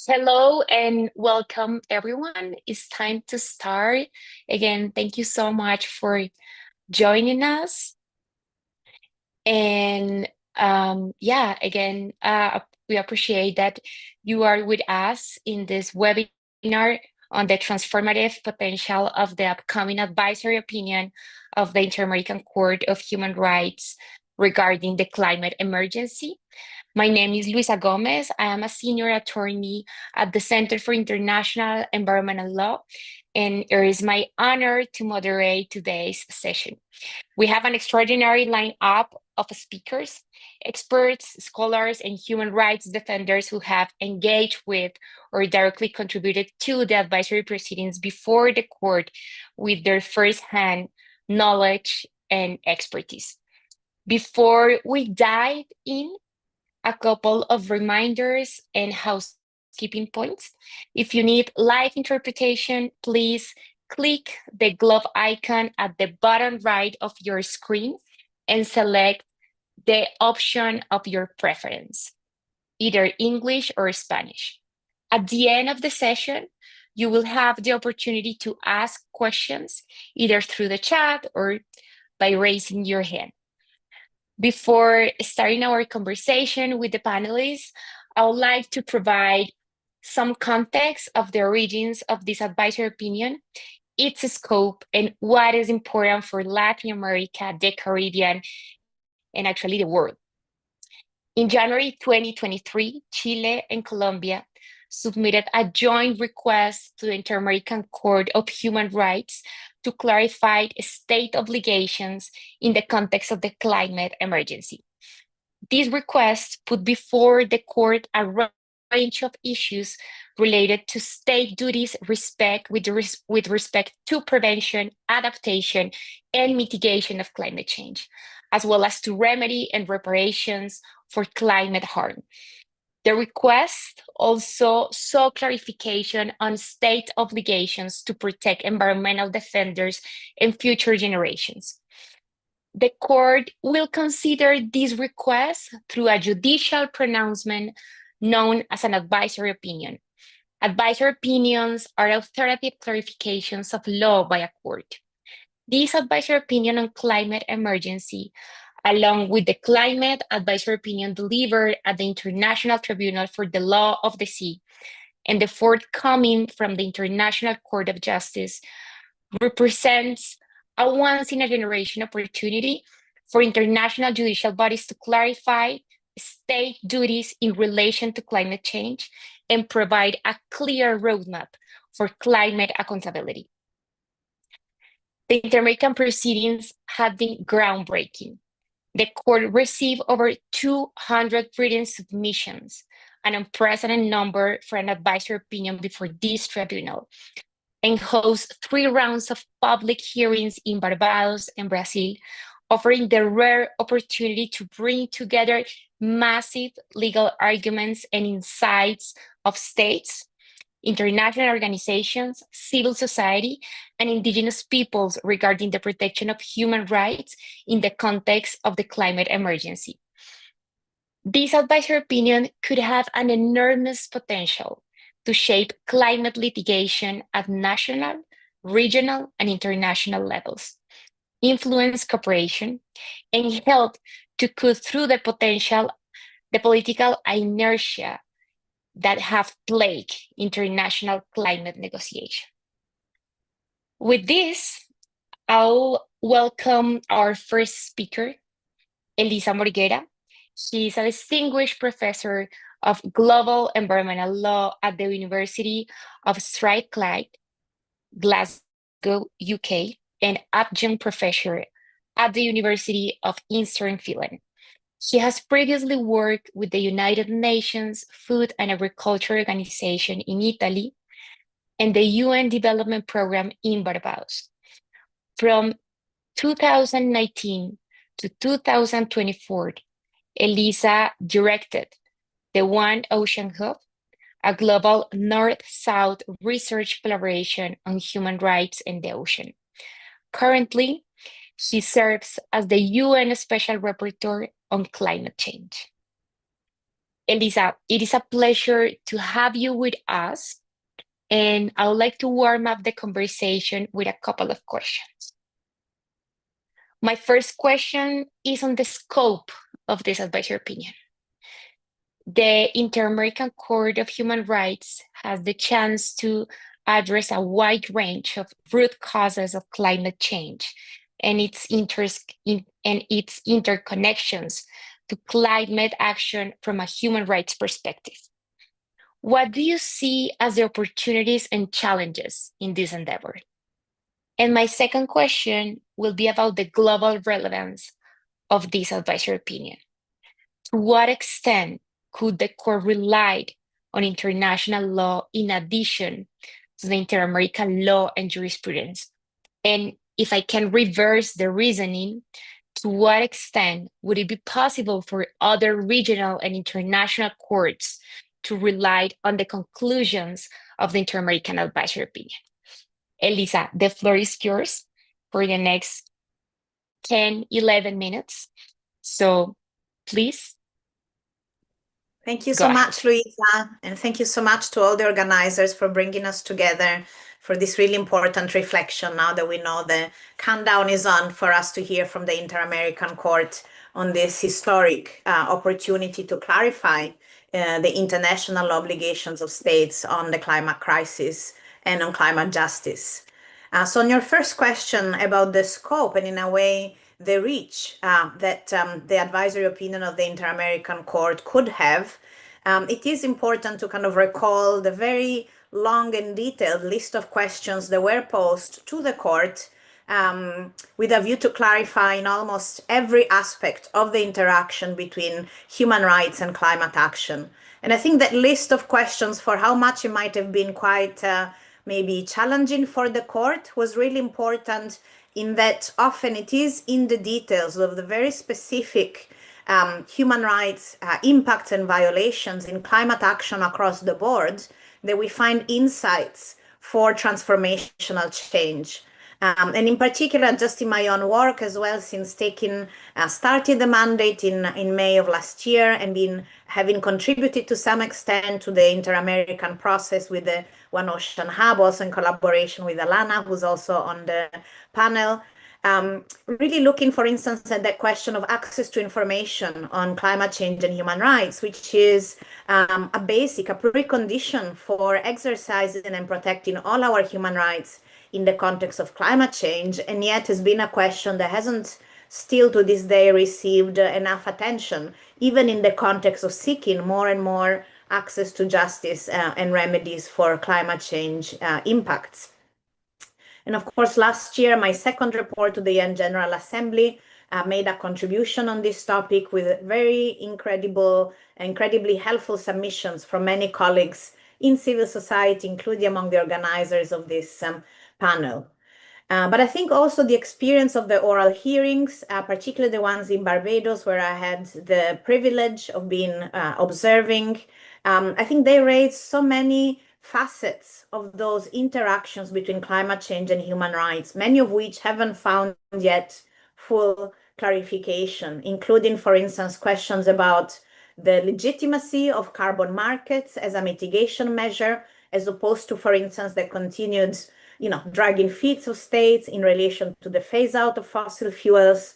Hello and welcome, everyone. It's time to start. Again, thank you so much for joining us. And we appreciate that you are with us in this webinar on the transformative potential of the upcoming advisory opinion of the Inter-American Court of Human Rights regarding the climate emergency. My name is Luisa Gomez. I am a senior attorney at the Center for International Environmental Law, and it is my honor to moderate today's session. We have an extraordinary lineup of speakers, experts, scholars, and human rights defenders who have engaged with or directly contributed to the advisory proceedings before the court with their firsthand knowledge and expertise. Before we dive in, a couple of reminders and housekeeping points. If you need live interpretation, please click the glove icon at the bottom right of your screen and select the option of your preference, either English or Spanish. At the end of the session, you will have the opportunity to ask questions either through the chat or by raising your hand. Before starting our conversation with the panelists, I would like to provide some context of the origins of this advisory opinion, its scope, and what is important for Latin America, the Caribbean, and actually the world. In January 2023, Chile and Colombia submitted a joint request to the Inter-American Court of Human Rights to clarify state obligations in the context of the climate emergency. This request put before the court a range of issues related to state duties with respect to prevention, adaptation, and mitigation of climate change, as well as to remedy and reparations for climate harm. The request also sought clarification on state obligations to protect environmental defenders and future generations. The court will consider this request through a judicial pronouncement known as an advisory opinion. Advisory opinions are authoritative clarifications of law by a court. This advisory opinion on climate emergency, along with the climate advisory opinion delivered at the International Tribunal for the Law of the Sea and the forthcoming from the International Court of Justice, represents a once-in-a-generation opportunity for international judicial bodies to clarify state duties in relation to climate change and provide a clear roadmap for climate accountability. The Inter-American proceedings have been groundbreaking. The court received over 200 written submissions, an unprecedented number for an advisory opinion before this tribunal, and hosts 3 rounds of public hearings in Barbados and Brazil, offering the rare opportunity to bring together massive legal arguments and insights of states, international organizations, civil society, and indigenous peoples regarding the protection of human rights in the context of the climate emergency. This advisory opinion could have an enormous potential to shape climate litigation at national, regional, and international levels, influence cooperation, and help to cut through the political inertia that have plagued international climate negotiation. With this, I'll welcome our first speaker, Elisa Morguera. She is a distinguished professor of global environmental law at the University of Strathclyde, Glasgow, UK, and adjunct professor at the University of Eastern Finland. She has previously worked with the United Nations Food and Agriculture Organization in Italy and the UN Development Program in Barbados. From 2019 to 2024, Elisa directed the One Ocean Hub, a global North-South research collaboration on human rights and the ocean. Currently, she serves as the UN Special Rapporteur on climate change. Elisa, it is a pleasure to have you with us, and I would like to warm up the conversation with a couple of questions. My first question is on the scope of this advisory opinion. The Inter-American Court of Human Rights has the chance to address a wide range of root causes of climate change and its interconnections to climate action from a human rights perspective. What do you see as the opportunities and challenges in this endeavor? And my second question will be about the global relevance of this advisory opinion. To what extent could the court rely on international law in addition to the inter-American law and jurisprudence? And if I can reverse the reasoning, to what extent would it be possible for other regional and international courts to rely on the conclusions of the Inter-American Advisory Opinion? Elisa, the floor is yours for the next 10, 11 minutes. So please. Thank you so much, Luisa, and thank you so much to all the organizers for bringing us together for this really important reflection now that we know the countdown is on for us to hear from the Inter-American Court on this historic opportunity to clarify the international obligations of states on the climate crisis and on climate justice. So on your first question about the scope and in a way the reach that the advisory opinion of the Inter-American Court could have, it is important to kind of recall the very long and detailed list of questions that were posed to the court with a view to clarify in almost every aspect of the interaction between human rights and climate action. And I think that list of questions, for how much it might have been quite maybe challenging for the court, was really important in that often it is in the details of the very specific human rights impacts and violations in climate action across the board that we find insights for transformational change. And in particular, just in my own work as well, since started the mandate in May of last year and having contributed to some extent to the Inter-American process with the One Ocean Hub, also in collaboration with Alana, who's also on the panel. Really looking, for instance, at that question of access to information on climate change and human rights, which is a precondition for exercising and protecting all our human rights in the context of climate change, and yet has been a question that hasn't still to this day received enough attention, even in the context of seeking more and more access to justice and remedies for climate change impacts. And of course, last year, my second report to the UN General Assembly made a contribution on this topic with very incredibly helpful submissions from many colleagues in civil society, including among the organizers of this panel. But I think also the experience of the oral hearings, particularly the ones in Barbados, where I had the privilege of being observing, I think they raised so many facets of those interactions between climate change and human rights, many of which haven't found yet full clarification, including, for instance, questions about the legitimacy of carbon markets as a mitigation measure, as opposed to, for instance, the continued dragging feet of states in relation to the phase out of fossil fuels,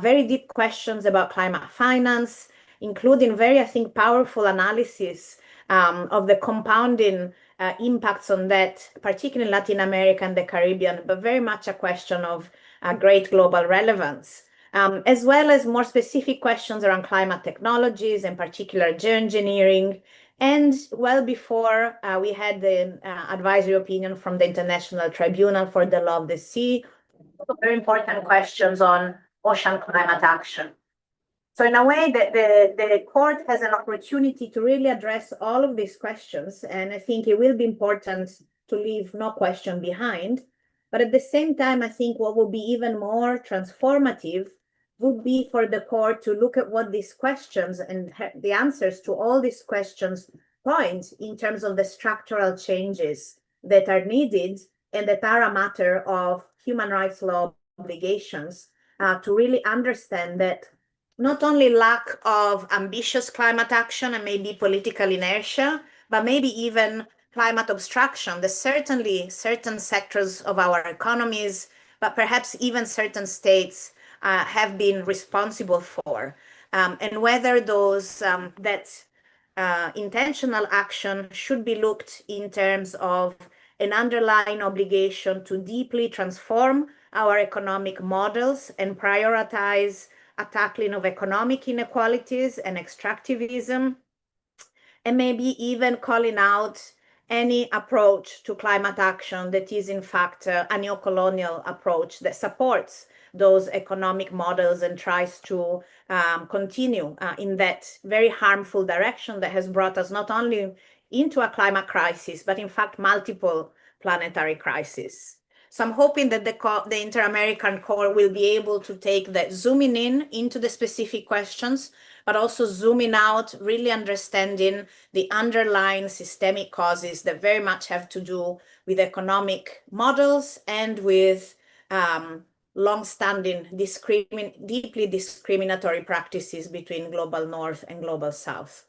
very deep questions about climate finance, including very, I think, powerful analysis of the compounding impacts on that, particularly in Latin America and the Caribbean, but very much a question of great global relevance, as well as more specific questions around climate technologies, in particular geoengineering. And well before we had the advisory opinion from the International Tribunal for the Law of the Sea, very important questions on ocean climate action. So in a way, the court has an opportunity to really address all of these questions, and I think it will be important to leave no question behind. But at the same time, I think what will be even more transformative would be for the court to look at what these questions and the answers to all these questions point in terms of the structural changes that are needed and that are a matter of human rights law obligations to really understand that not only lack of ambitious climate action and maybe political inertia, but maybe even climate obstruction. There's certainly certain sectors of our economies, but perhaps even certain states have been responsible for. And whether those intentional action should be looked in terms of an underlying obligation to deeply transform our economic models and prioritize a tackling of economic inequalities and extractivism, and maybe even calling out any approach to climate action that is in fact a neocolonial approach that supports those economic models and tries to continue in that very harmful direction that has brought us not only into a climate crisis, but in fact multiple planetary crises. So I'm hoping that the Inter-American Core will be able to take that zooming in into the specific questions, but also zooming out, really understanding the underlying systemic causes that very much have to do with economic models and with long-standing deeply discriminatory practices between global North and global South.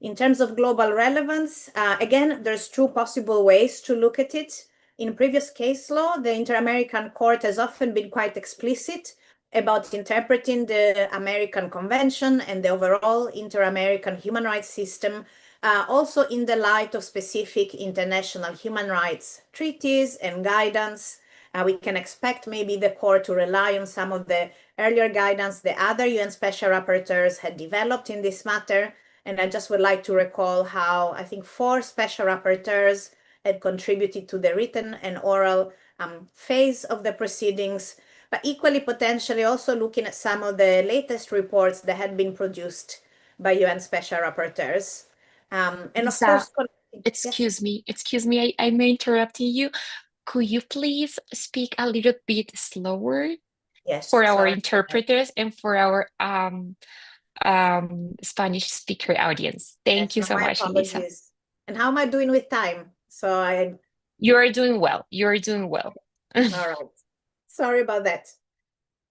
In terms of global relevance, again, there's two possible ways to look at it. In previous case law, the Inter-American Court has often been quite explicit about interpreting the American Convention and the overall inter-American human rights system, also in the light of specific international human rights treaties and guidance. We can expect maybe the court to rely on some of the earlier guidance the other UN special rapporteurs had developed in this matter. And I just would like to recall how I think 4 special rapporteurs had contributed to the written and oral phase of the proceedings, but equally potentially also looking at some of the latest reports that had been produced by UN special rapporteurs. And Lisa, of course, excuse me, I may interrupt you. Could you please speak a little bit slower yes, for our sorry. interpreters and for our Spanish speaker audience? Thank you so My much, Lisa. apologies. And how am I doing with time? You are doing well. You are doing well. All right. Sorry about that.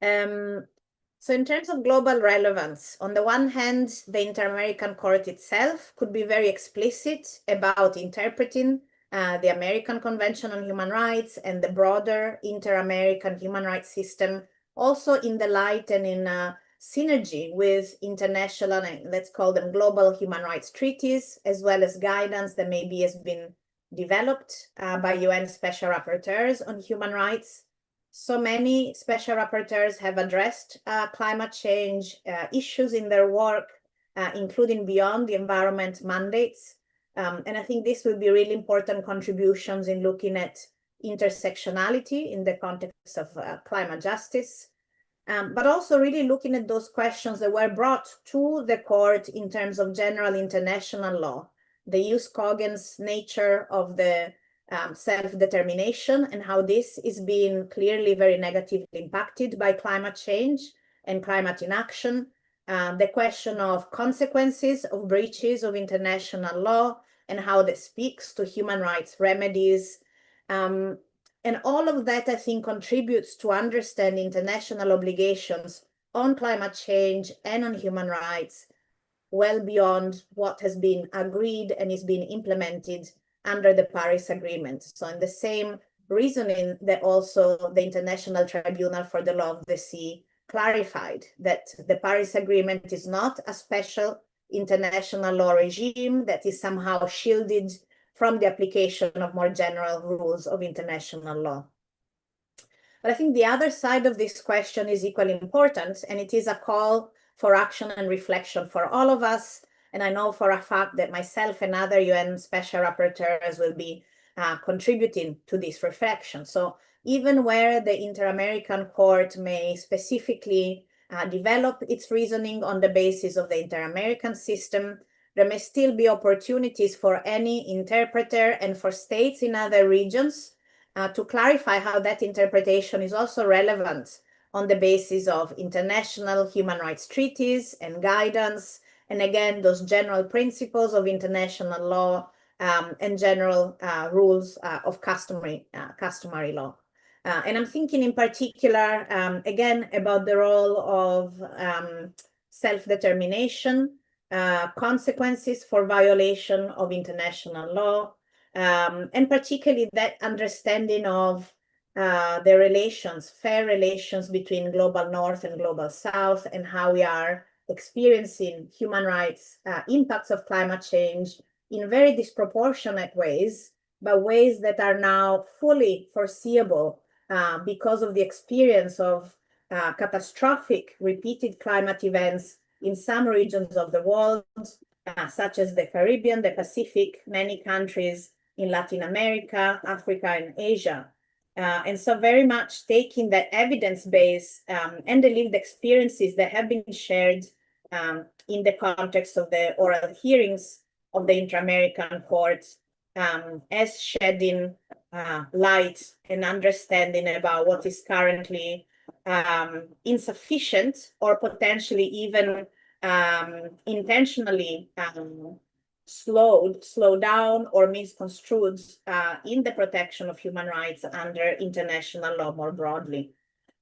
So in terms of global relevance, on the one hand, the Inter-American Court itself could be very explicit about interpreting the American Convention on Human Rights and the broader inter-American human rights system, also in the light and in synergy with international, and let's call them global human rights treaties, as well as guidance that maybe has been developed by UN special rapporteurs on human rights. So many special rapporteurs have addressed climate change issues in their work, including beyond the environment mandates. And I think this will be really important contributions in looking at intersectionality in the context of climate justice, but also really looking at those questions that were brought to the court in terms of general international law, the jus cogens nature of the self-determination and how this is being clearly very negatively impacted by climate change and climate inaction, the question of consequences of breaches of international law and how that speaks to human rights remedies. And all of that, I think, contributes to understand international obligations on climate change and on human rights well beyond what has been agreed and is being implemented under the Paris Agreement. So in the same reasoning that also the International Tribunal for the Law of the Sea clarified that the Paris Agreement is not a special international law regime that is somehow shielded from the application of more general rules of international law. But I think the other side of this question is equally important, and it is a call for action and reflection for all of us. And I know for a fact that myself and other UN special rapporteurs will be contributing to this reflection. So even where the Inter-American Court may specifically develop its reasoning on the basis of the Inter-American system, there may still be opportunities for any interpreter and for states in other regions to clarify how that interpretation is also relevant on the basis of international human rights treaties and guidance, and again, those general principles of international law and general rules of customary law. And I'm thinking in particular, again, about the role of self-determination, consequences for violation of international law, and particularly that understanding of the relations, fair relations between global North and global South, and how we are experiencing human rights impacts of climate change in very disproportionate ways, but ways that are now fully foreseeable because of the experience of catastrophic repeated climate events in some regions of the world, such as the Caribbean, the Pacific, many countries in Latin America, Africa, and Asia. And so very much taking that evidence base and the lived experiences that have been shared in the context of the oral hearings of the Inter-American Court as shedding light and understanding about what is currently insufficient or potentially even intentionally slowed down or misconstrued in the protection of human rights under international law more broadly.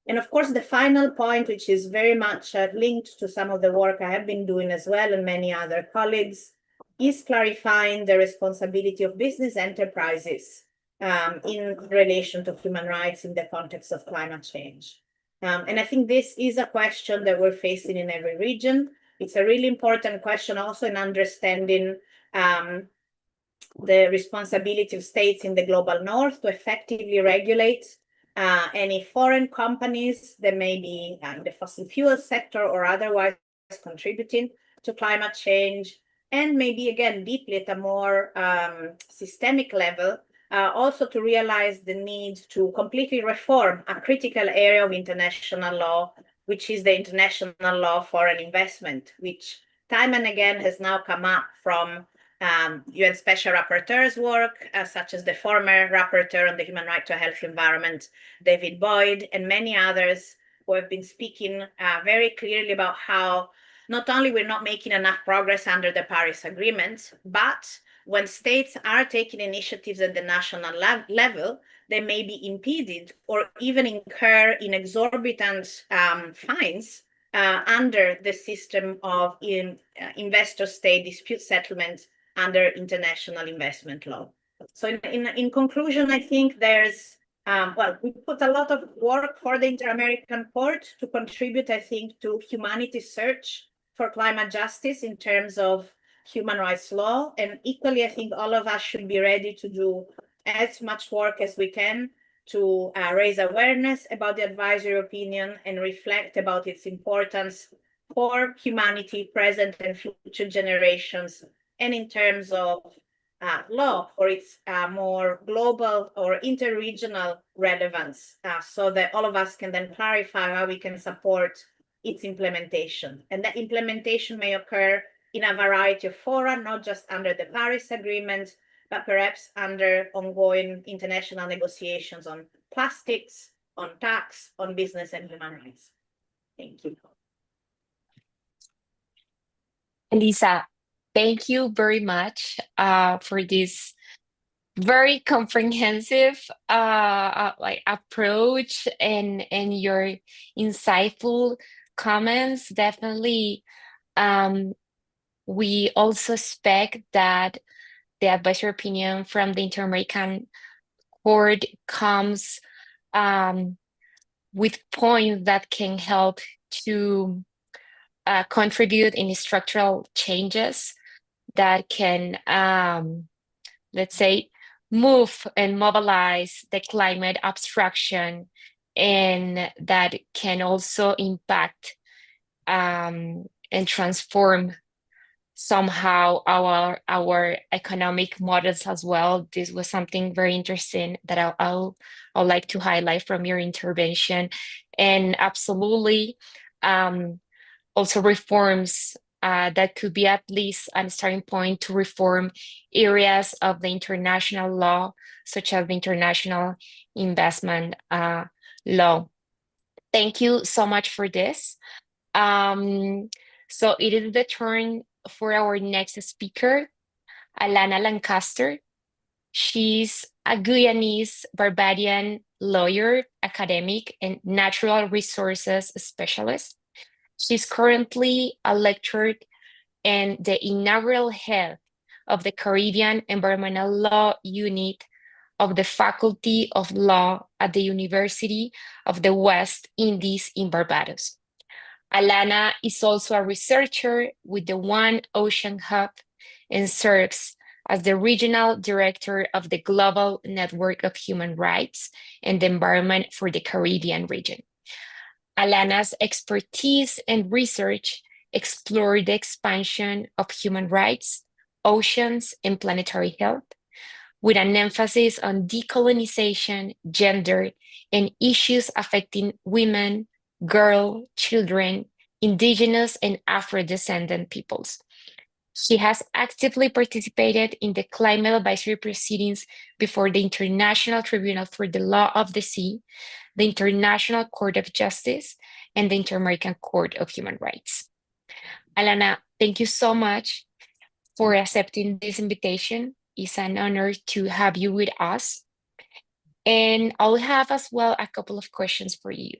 And of course, the final point, which is very much linked to some of the work I have been doing as well and many other colleagues, is clarifying the responsibility of business enterprises in relation to human rights in the context of climate change. And I think this is a question that we're facing in every region. It's a really important question also in understanding the responsibility of states in the global North to effectively regulate any foreign companies that may be in the fossil fuel sector or otherwise contributing to climate change, and maybe again deeply at a more systemic level, also to realize the need to completely reform a critical area of international law, which is the international law for an investment, which time and again has now come up from UN Special Rapporteur's work, such as the former Rapporteur on the Human Right to a Healthy Environment, David Boyd, and many others who have been speaking very clearly about how not only we're not making enough progress under the Paris Agreement, but when states are taking initiatives at the national level, they may be impeded or even incur in exorbitant fines under the system of investor-state dispute settlement under international investment law. So in conclusion, I think there's, well, we put a lot of work for the Inter-American Court to contribute, I think, to humanity's search for climate justice in terms of human rights law. And equally, I think all of us should be ready to do as much work as we can to raise awareness about the advisory opinion and reflect about its importance for humanity, present and future generations, and in terms of law for its more global or interregional relevance, so that all of us can then clarify how we can support its implementation. And that implementation may occur in a variety of fora, not just under the Paris Agreement, but perhaps under ongoing international negotiations on plastics, on tax, on business and human rights. Thank you. Elisa, thank you very much for this very comprehensive approach and your insightful comments. Definitely, we also expect that the advisory opinion from the Inter-American Court comes with points that can help to contribute in structural changes that can, let's say, move and mobilize the climate abstraction, and that can also impact and transform somehow our economic models as well. This was something very interesting that I'll like to highlight from your intervention, and absolutely also reforms that could be at least a starting point to reform areas of the international law, such as the international investment law. Thank you so much for this. So it is the turn for our next speaker, Alana Lancaster. She's a Guyanese Barbadian lawyer, academic, and natural resources specialist. She's currently a lecturer and the inaugural head of the Caribbean Environmental Law Unit of the Faculty of Law at the University of the West Indies in Barbados. Alana is also a researcher with the One Ocean Hub and serves as the regional director of the Global Network of Human Rights and the Environment for the Caribbean region. Alana's expertise and research explore the expansion of human rights, oceans, and planetary health, with an emphasis on decolonization, gender, and issues affecting women, girls, children, indigenous, and Afro-descendant peoples. She has actively participated in the climate advisory proceedings before the International Tribunal for the Law of the Sea, the International Court of Justice, and the Inter-American Court of Human Rights. Alana, thank you so much for accepting this invitation. It's an honor to have you with us. And I'll have as well a couple of questions for you.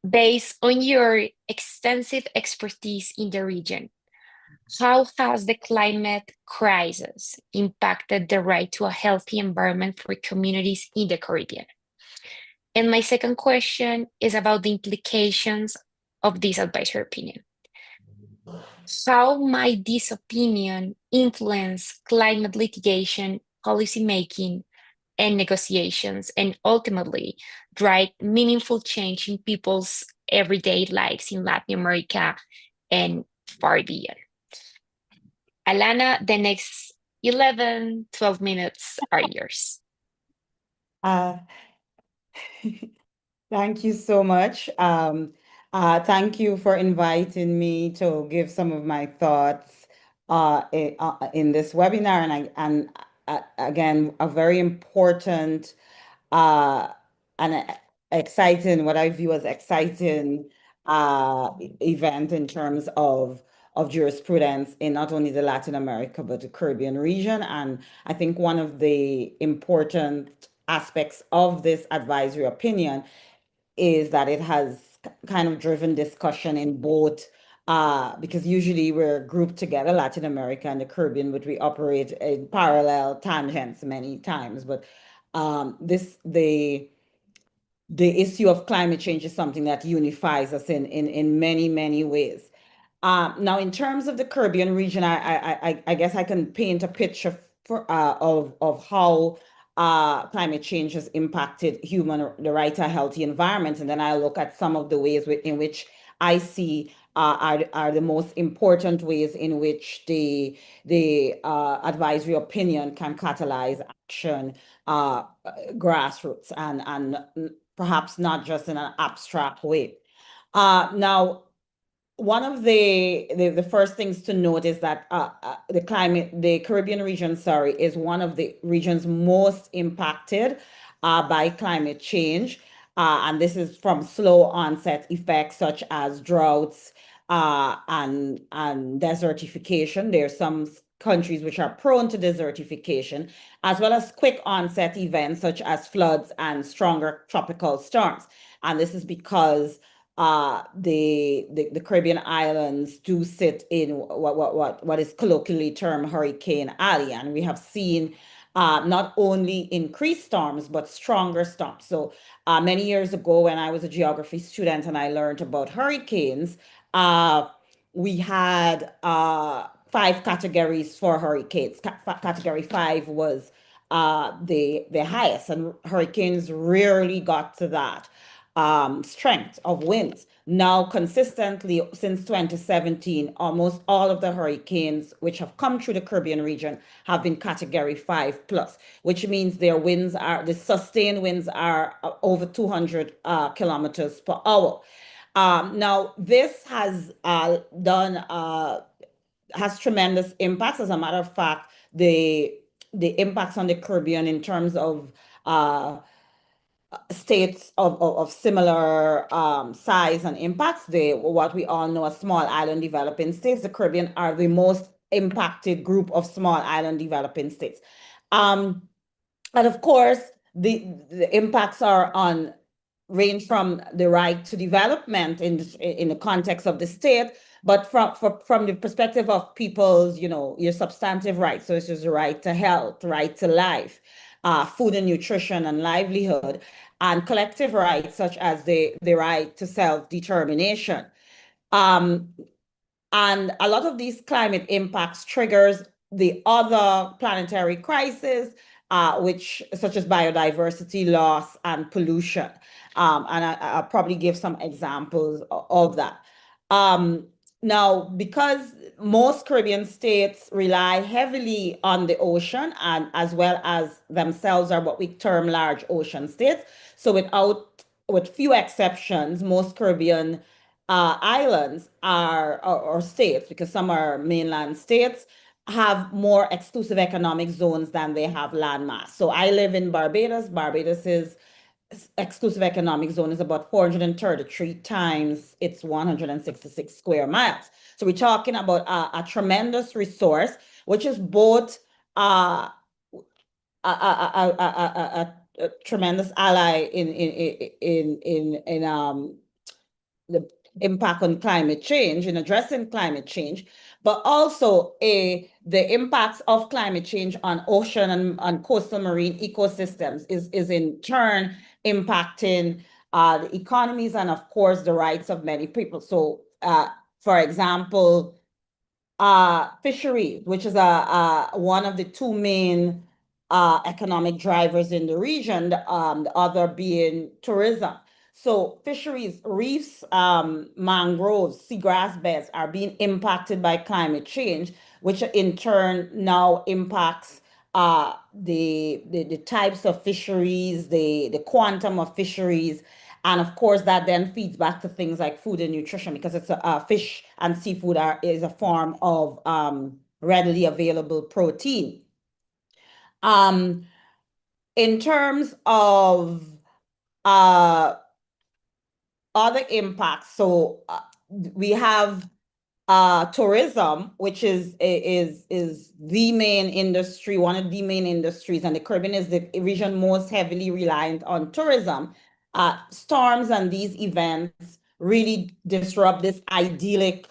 Based on your extensive expertise in the region, how has the climate crisis impacted the right to a healthy environment for communities in the Caribbean? And my second question is about the implications of this advisory opinion. How might this opinion influence climate litigation, policymaking, and negotiations, and ultimately drive meaningful change in people's everyday lives in Latin America and far beyond? Alana, the next 11, 12 minutes are yours. Thank you so much. Thank you for inviting me to give some of my thoughts in this webinar, and again, a very important and exciting, what I view as exciting event in terms of jurisprudence in not only the Latin America, but the Caribbean region. And I think one of the important aspects of this advisory opinion is that it has kind of driven discussion in both, because usually we're grouped together, Latin America and the Caribbean, but we operate in parallel tangents many times. But the issue of climate change is something that unifies us in many ways. Now, in terms of the Caribbean region, I guess I can paint a picture of how climate change has impacted the right to a healthy environment, and then I'll look at some of the ways in which I see are the most important ways in which the advisory opinion can catalyze action, grassroots, and perhaps not just in an abstract way. Now, one of the first things to note is that the Caribbean region, is one of the regions most impacted by climate change. And this is from slow onset effects such as droughts and desertification. There are some countries which are prone to desertification, as well as quick onset events such as floods and stronger tropical storms. And this is because the Caribbean islands do sit in what is colloquially termed Hurricane Alley, and we have seen not only increased storms but stronger storms. So many years ago, when I was a geography student and I learned about hurricanes, we had 5 categories for hurricanes. Category 5 was the highest, and hurricanes rarely got to that strength of winds. Now, consistently since 2017, almost all of the hurricanes which have come through the Caribbean region have been category 5 plus, which means the sustained winds are over 200 kilometers per hour. Now, this has has tremendous impacts. As a matter of fact, the impacts on the Caribbean in terms of states of similar size and impacts, what we all know as small island developing states, the Caribbean are the most impacted group of small island developing states. And of course, the impacts are on range from the right to development in the context of the state, but from the perspective of people's, your substantive rights. So it's just the right to health, right to life, food and nutrition and livelihood, and collective rights such as the right to self-determination. And a lot of these climate impacts triggers the other planetary crises, which such as biodiversity loss and pollution. And I'll probably give some examples of that. Now, because most Caribbean states rely heavily on the ocean, and as well as themselves are what we term large ocean states. So with few exceptions, most Caribbean islands or states, because some are mainland states, have more exclusive economic zones than they have landmass. So I live in Barbados. Barbados's exclusive economic zone is about 433 times its 166 square miles. So we're talking about a tremendous resource, which is both a tremendous ally in the impact on climate change, in addressing climate change, but also the impacts of climate change on ocean and coastal marine ecosystems is in turn impacting the economies and, of course, the rights of many people. So, for example, fisheries, which is one of the two main economic drivers in the region, the other being tourism. So fisheries, reefs, mangroves, seagrass beds are being impacted by climate change, which in turn now impacts the types of fisheries, the quantum of fisheries. And of course, that then feeds back to things like food and nutrition, because it's fish and seafood is a form of readily available protein. In terms of other impacts, so we have tourism, which is the main industry, one of the main industries, and the Caribbean is the region most heavily reliant on tourism. Storms and these events really disrupt this idyllic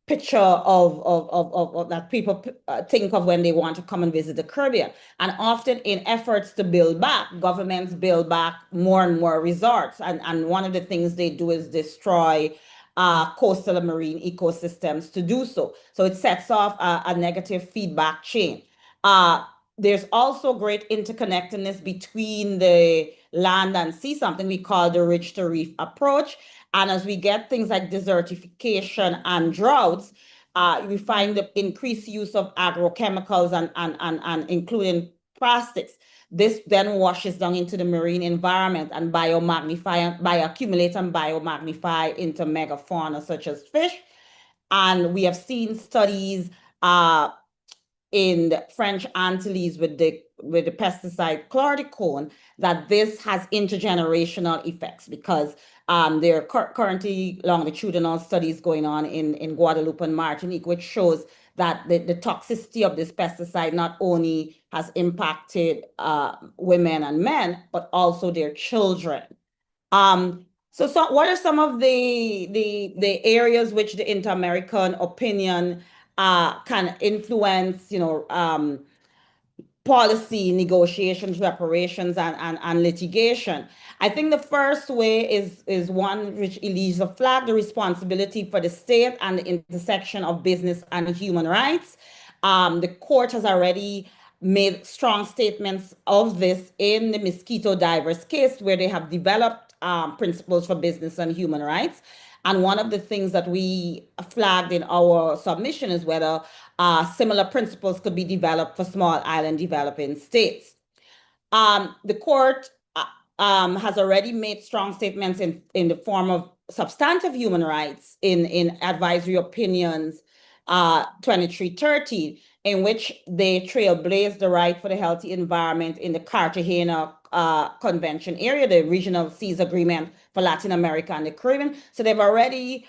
picture of that people think of when they want to come and visit the Caribbean. And often in efforts to build back, governments build back more and more resorts. And one of the things they do is destroy coastal and marine ecosystems to do so. So it sets off a negative feedback chain. There's also great interconnectedness between the land and sea, something we call the ridge to reef approach. And as we get things like desertification and droughts, we find the increased use of agrochemicals and including plastics. This then washes down into the marine environment and bioaccumulate and biomagnify into megafauna such as fish. And we have seen studies in the French Antilles with the pesticide chlordicone that this has intergenerational effects, because there are currently longitudinal studies going on in Guadeloupe and Martinique, which shows that the toxicity of this pesticide not only has impacted women and men, but also their children. So what are some of the areas which the inter-American opinion can influence, policy, negotiations, reparations, and litigation? I think the first way is one which leaves a flag, the responsibility for the state and the intersection of business and human rights. The court has already made strong statements of this in the Mosquito Divers case, where they have developed principles for business and human rights. And one of the things that we flagged in our submission is whether similar principles could be developed for small island developing states. The court has already made strong statements in the form of substantive human rights in advisory opinions 2313, in which they trailblazed the right for the healthy environment in the Cartagena Convention area, the Regional Seas Agreement for Latin America and the Caribbean. So they've already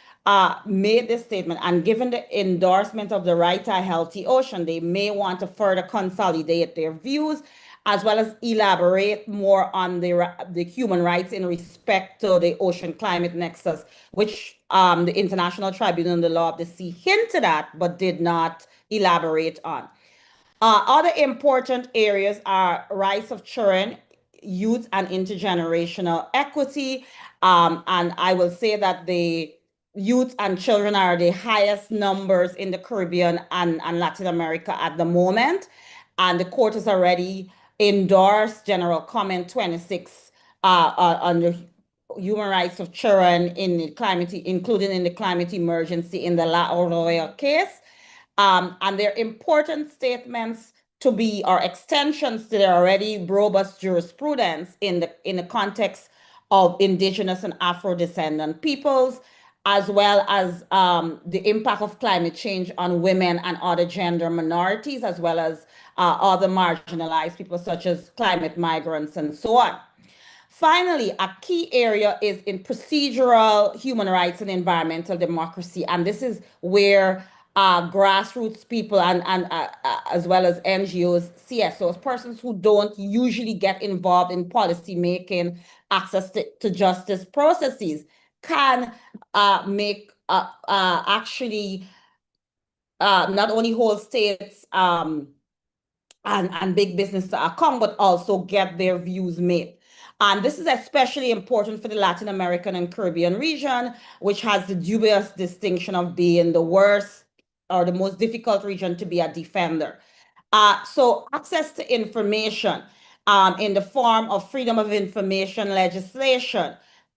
made this statement, and given the endorsement of the right to a healthy ocean, they may want to further consolidate their views as well as elaborate more on the human rights in respect to the ocean climate nexus, which the International Tribunal on the Law of the Sea hinted at but did not elaborate on. Other important areas are rights of children, youth, and intergenerational equity. And I will say that the youth and children are the highest numbers in the Caribbean and Latin America at the moment. And the court has already endorsed General Comment 26 on the human rights of children in the climate, including in the climate emergency in the La Oroya case. And they're important statements to be, or extensions to their already robust jurisprudence in the context of indigenous and Afro-descendant peoples, as well as the impact of climate change on women and other gender minorities, as well as other marginalized people such as climate migrants and so on. Finally, a key area is in procedural human rights and environmental democracy. And this is where grassroots people and as well as NGOs, CSOs, persons who don't usually get involved in policy making, access to justice processes, can make actually not only hold states and big business to account, but also get their views made. And this is especially important for the Latin American and Caribbean region, which has the dubious distinction of being the worst or the most difficult region to be a defender. So access to information in the form of freedom of information legislation,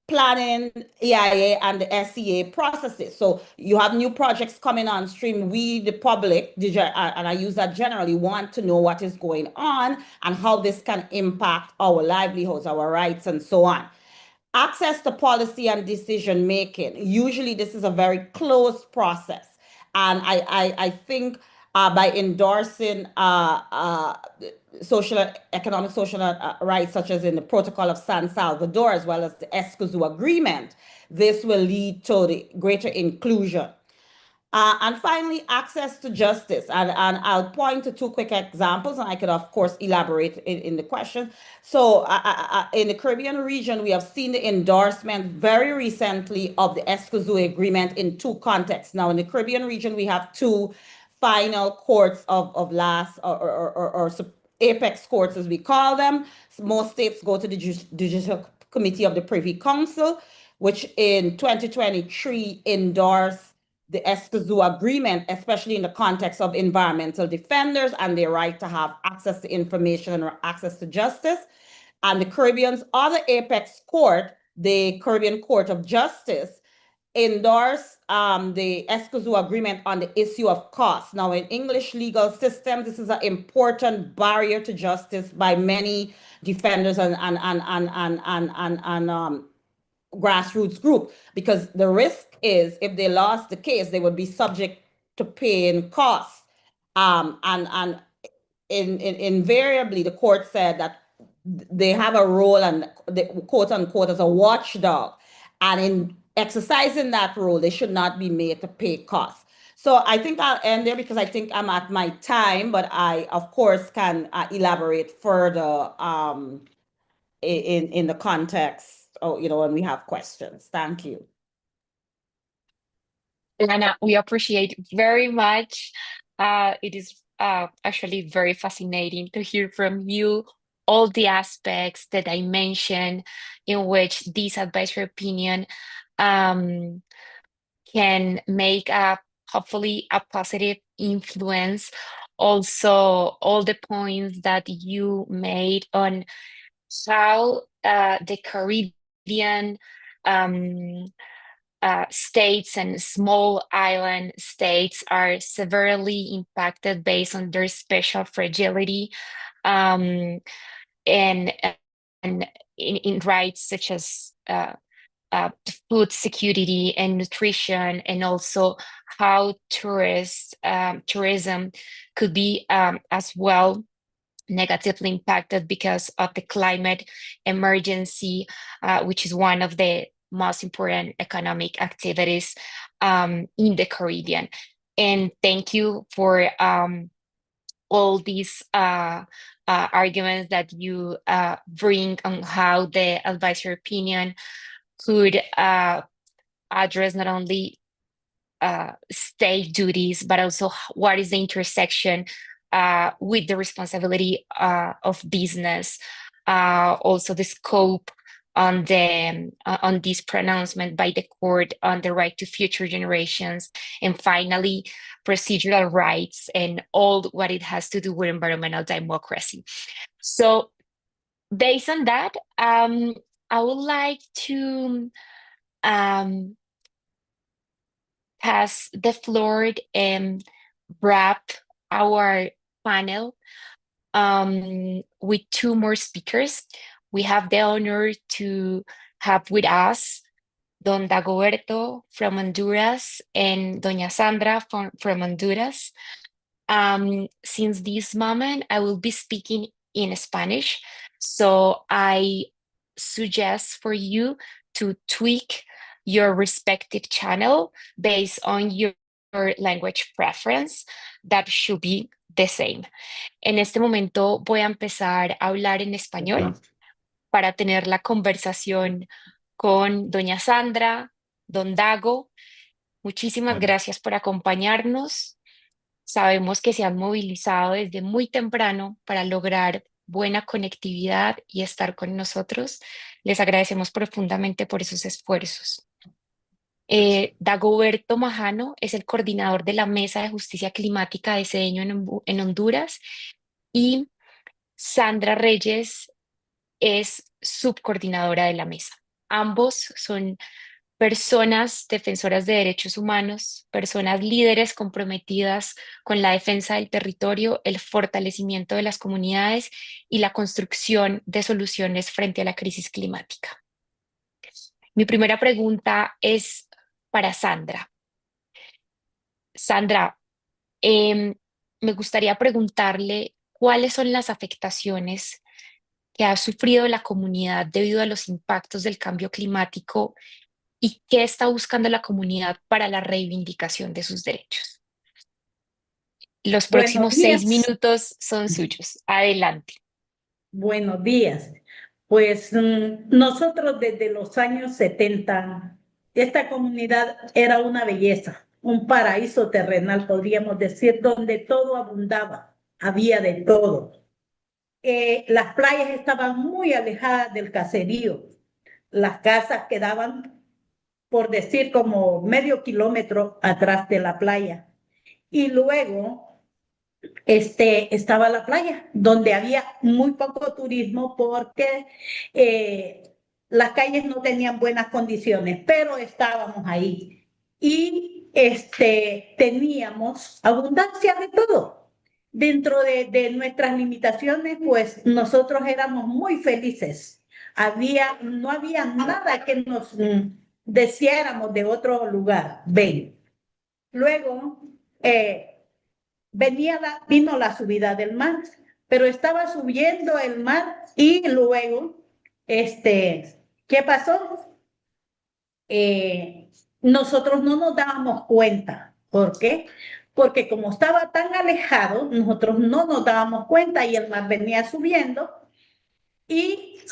planning, EIA, and the SEA processes. So you have new projects coming on stream. We, the public, and I use that generally, want to know what is going on and how this can impact our livelihoods, our rights, and so on. Access to policy and decision making. Usually this is a very close process. And I think by endorsing economic social rights, such as in the Protocol of San Salvador, as well as the Escazú Agreement, this will lead to the greater inclusion. And finally, access to justice. And I'll point to two quick examples, and I could, of course, elaborate in the question. So in the Caribbean region, we have seen the endorsement very recently of the Escazú Agreement in two contexts. Now, in the Caribbean region, we have two final courts of last or apex courts, as we call them. Most states go to the Judicial Committee of the Privy Council, which in 2023 endorsed the Escazú Agreement, especially in the context of environmental defenders and their right to have access to information and access to justice. And the Caribbean's other apex court, the Caribbean Court of Justice, endorsed the Escazú Agreement on the issue of cost. Now, in English legal system, this is an important barrier to justice by many defenders and grassroots group, because the risk is if they lost the case, they would be subject to paying costs. And invariably, the court said that they have a role, and quote unquote, as a watchdog. And in exercising that role, they should not be made to pay costs. So I think I'll end there because I think I'm at my time, but I, of course, can elaborate further in the context, when we have questions. Thank you. Lana, we appreciate very much. It is actually very fascinating to hear from you all the aspects that I mentioned in which this advisory opinion can make hopefully a positive influence. Also, all the points that you made on how the Caribbean states and small island states are severely impacted based on their special fragility, and in rights such as food security and nutrition, and also how tourism could be as well negatively impacted because of the climate emergency, which is one of the most important economic activities in the Caribbean. And thank you for all these arguments that you bring on how the advisory opinion could address not only state duties, but also what is the intersection with the responsibility of business, also the scope on this pronouncement by the court on the right to future generations, and finally procedural rights and all what it has to do with environmental democracy. So based on that, I would like to pass the floor and wrap our panel with two more speakers. We have the honor to have with us Don Dagoberto from Honduras and Doña Sandra from Honduras. Since this moment, I will be speaking in Spanish, so I suggest for you to tweak your respective channel based on your language preference. That should be the same. En este momento voy a empezar a hablar en español para tener la conversación con Doña Sandra, Don Dago. Muchísimas gracias por acompañarnos. Sabemos que se han movilizado desde muy temprano para lograr buena conectividad y estar con nosotros. Les agradecemos profundamente por esos esfuerzos. Dagoberto Majano es el coordinador de la Mesa de Justicia Climática de Cedeño en Honduras, y Sandra Reyes es subcoordinadora de la mesa. Ambos son personas defensoras de derechos humanos, personas líderes comprometidas con la defensa del territorio, el fortalecimiento de las comunidades y la construcción de soluciones frente a la crisis climática. Mi primera pregunta es para Sandra. Sandra, me gustaría preguntarle cuáles son las afectaciones que ha sufrido la comunidad debido a los impactos del cambio climático y qué está buscando la comunidad para la reivindicación de sus derechos. Los próximos 6 minutos son suyos. Adelante. Buenos días. Pues nosotros desde los años 70, esta comunidad era una belleza, un paraíso terrenal, podríamos decir, donde todo abundaba, había de todo. Las playas estaban muy alejadas del caserío, las casas quedaban, por decir, como medio kilómetro atrás de la playa. Y luego estaba la playa, donde había muy poco turismo porque las calles no tenían buenas condiciones, pero estábamos ahí. Y teníamos abundancia de todo. Dentro de nuestras limitaciones, pues nosotros éramos muy felices. No había nada que nos deseáramos de otro lugar. Ven. Luego, vino la subida del mar, pero estaba subiendo el mar y luego, ¿qué pasó? Nosotros no nos dábamos cuenta. ¿Por qué? Porque como estaba tan alejado, nosotros no nos dábamos cuenta y el mar venía subiendo y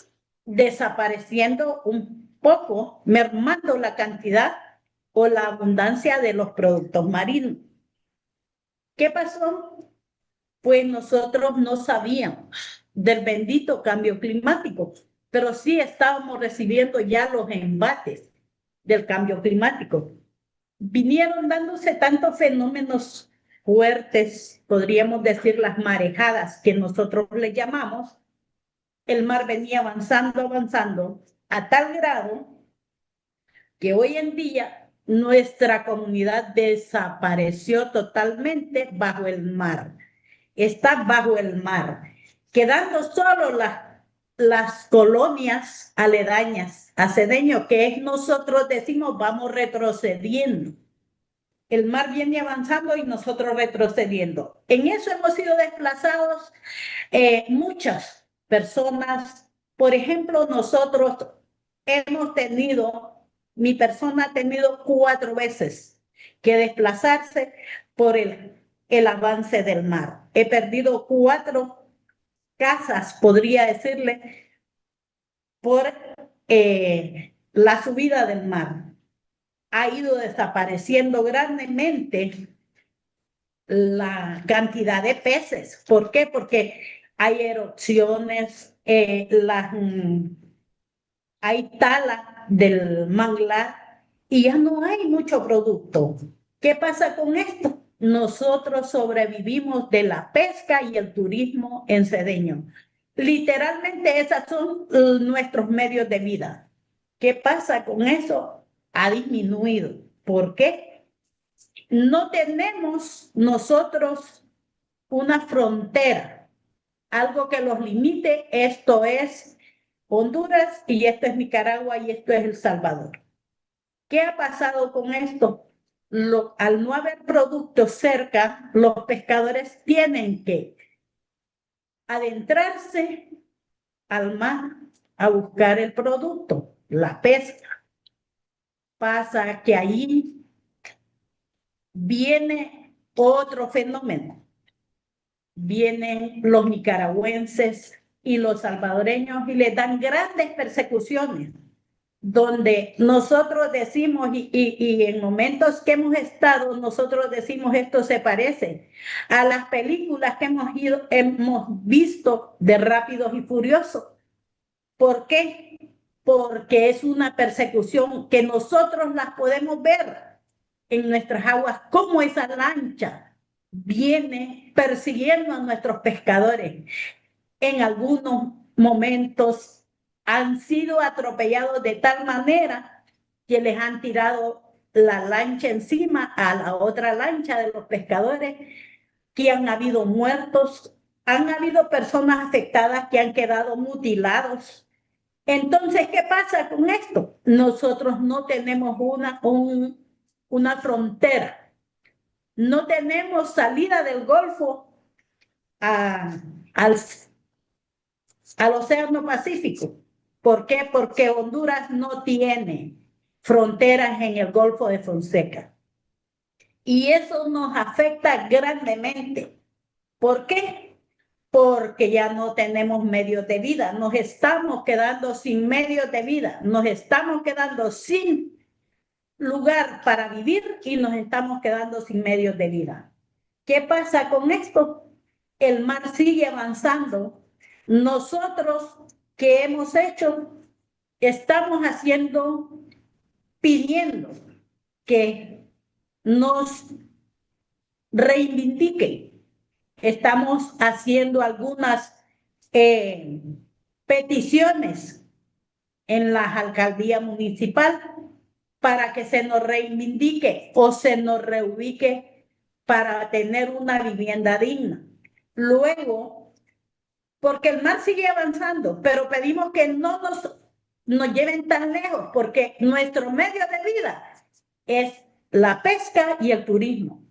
desapareciendo un poco, mermando la cantidad o la abundancia de los productos marinos. ¿Qué pasó? Pues nosotros no sabíamos del bendito cambio climático, pero sí estábamos recibiendo ya los embates del cambio climático. Vinieron dándose tantos fenómenos fuertes, podríamos decir las marejadas que nosotros le llamamos. El mar venía avanzando, avanzando, a tal grado que hoy en día nuestra comunidad desapareció totalmente bajo el mar. Está bajo el mar, quedando solo las colonias aledañas a Cedeño, que es nosotros decimos vamos retrocediendo. El mar viene avanzando y nosotros retrocediendo. En eso hemos sido desplazados muchas personas. Por ejemplo, nosotros mi persona ha tenido 4 veces que desplazarse por el avance del mar. He perdido 4 casas, podría decirle, por la subida del mar. Ha ido desapareciendo grandemente la cantidad de peces. ¿Por qué? Porque hay erupciones, hay tala del manglar y ya no hay mucho producto. ¿Qué pasa con esto? Nosotros sobrevivimos de la pesca y el turismo en Cedeño. Literalmente esos son nuestros medios de vida. ¿Qué pasa con eso? Ha disminuido. ¿Por qué? No tenemos nosotros una frontera, algo que los limite. Esto es Honduras y esto es Nicaragua y esto es El Salvador. ¿Qué ha pasado con esto? Al no haber productos cerca, los pescadores tienen que adentrarse al mar a buscar el producto, la pesca. Pasa que ahí viene otro fenómeno. Vienen los nicaragüenses y los salvadoreños y les dan grandes persecuciones, donde nosotros decimos, y en momentos que hemos estado, nosotros decimos esto se parece a las películas que hemos visto de Rápidos y Furiosos. ¿Por qué? Porque es una persecución que nosotros las podemos ver en nuestras aguas, como esa lancha viene persiguiendo a nuestros pescadores. En algunos momentos han sido atropellados de tal manera que les han tirado la lancha encima a la otra lancha de los pescadores, que han habido muertos, han habido personas afectadas que han quedado mutilados. Entonces, ¿qué pasa con esto? Nosotros no tenemos una frontera, no tenemos salida del Golfo al Océano Pacífico. ¿Por qué? Porque Honduras no tiene fronteras en el Golfo de Fonseca. Y eso nos afecta grandemente. ¿Por qué? Porque ya no tenemos medios de vida, nos estamos quedando sin medios de vida, nos estamos quedando sin lugar para vivir y nos estamos quedando sin medios de vida. ¿Qué pasa con esto? El mar sigue avanzando. Nosotros, ¿qué hemos hecho? Estamos pidiendo que nos reivindiquen. Estamos haciendo algunas peticiones en la alcaldía municipal para que se nos reivindique o se nos reubique para tener una vivienda digna. Luego, porque el mar sigue avanzando, pero pedimos que no nos lleven tan lejos, porque nuestro medio de vida es la pesca y el turismo.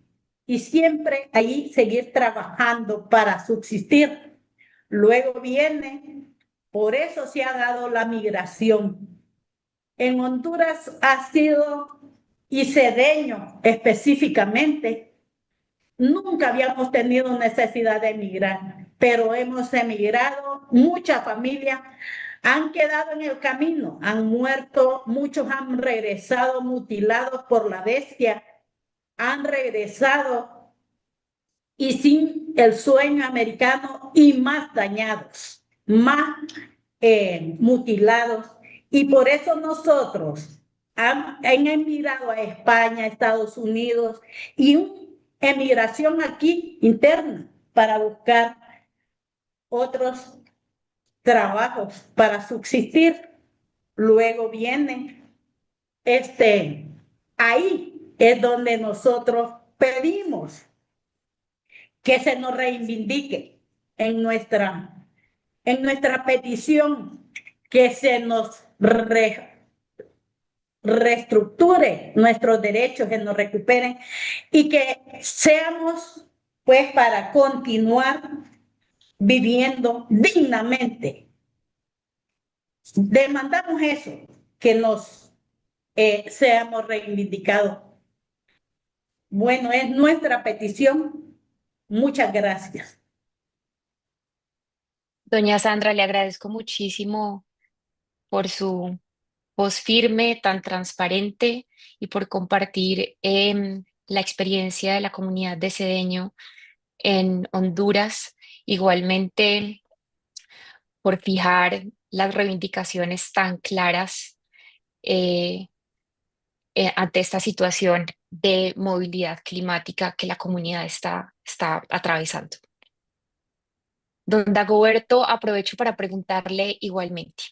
Y siempre ahí seguir trabajando para subsistir. Luego viene, por eso se ha dado la migración. En Honduras ha sido, y Cedeño específicamente, nunca habíamos tenido necesidad de emigrar, pero hemos emigrado, muchas familias han quedado en el camino, han muerto, muchos han regresado mutilados por la bestia, han regresado y sin el sueño americano y más dañados, más mutilados. Y por eso nosotros han emigrado a España, a Estados Unidos y una emigración aquí interna para buscar otros trabajos para subsistir. Luego viene ahí es donde nosotros pedimos que se nos reivindique en nuestra petición, que se nos reestructure nuestros derechos, que nos recuperen y que seamos, pues, para continuar viviendo dignamente. Demandamos eso, que nos seamos reivindicados. Bueno, es nuestra petición Muchas gracias. Doña Sandra, le agradezco muchísimo por su voz firme, tan transparente y por compartir la experiencia de la comunidad de Cedeño en Honduras. Igualmente, por fijar las reivindicaciones tan claras eh, ante esta situación de movilidad climática que la comunidad está atravesando. Don Dagoberto, aprovecho para preguntarle igualmente.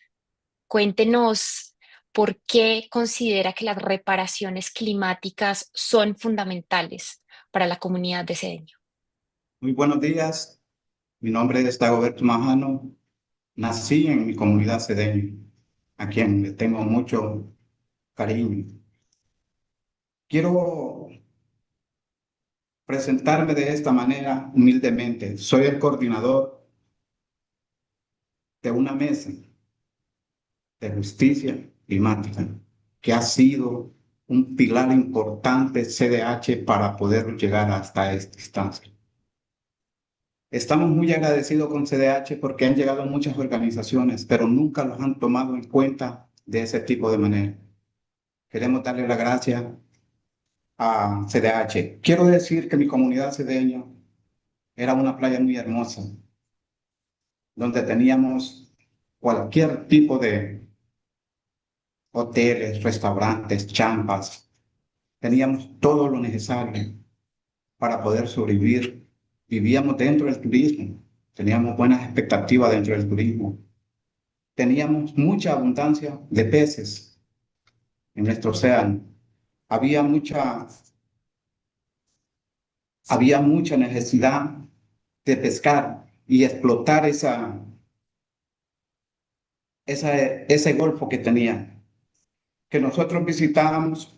Cuéntenos por qué considera que las reparaciones climáticas son fundamentales para la comunidad de Cedeño. Muy buenos días, mi nombre es Dagoberto Majano, nací en mi comunidad cedeño, a quien le tengo mucho cariño. Quiero presentarme de esta manera humildemente. Soy el coordinador de una mesa de justicia climática que ha sido un pilar importante CDH para poder llegar hasta esta instancia. Estamos muy agradecidos con CDH porque han llegado muchas organizaciones, pero nunca los han tomado en cuenta de ese tipo de manera. Queremos darle las gracias a CDH. Quiero decir que mi comunidad cedeña era una playa muy hermosa, donde teníamos cualquier tipo de hoteles, restaurantes, champas. Teníamos todo lo necesario para poder sobrevivir. Vivíamos dentro del turismo, teníamos buenas expectativas dentro del turismo. Teníamos mucha abundancia de peces en nuestro océano. Había mucha necesidad de pescar y explotar ese golfo que tenía. Que nosotros visitábamos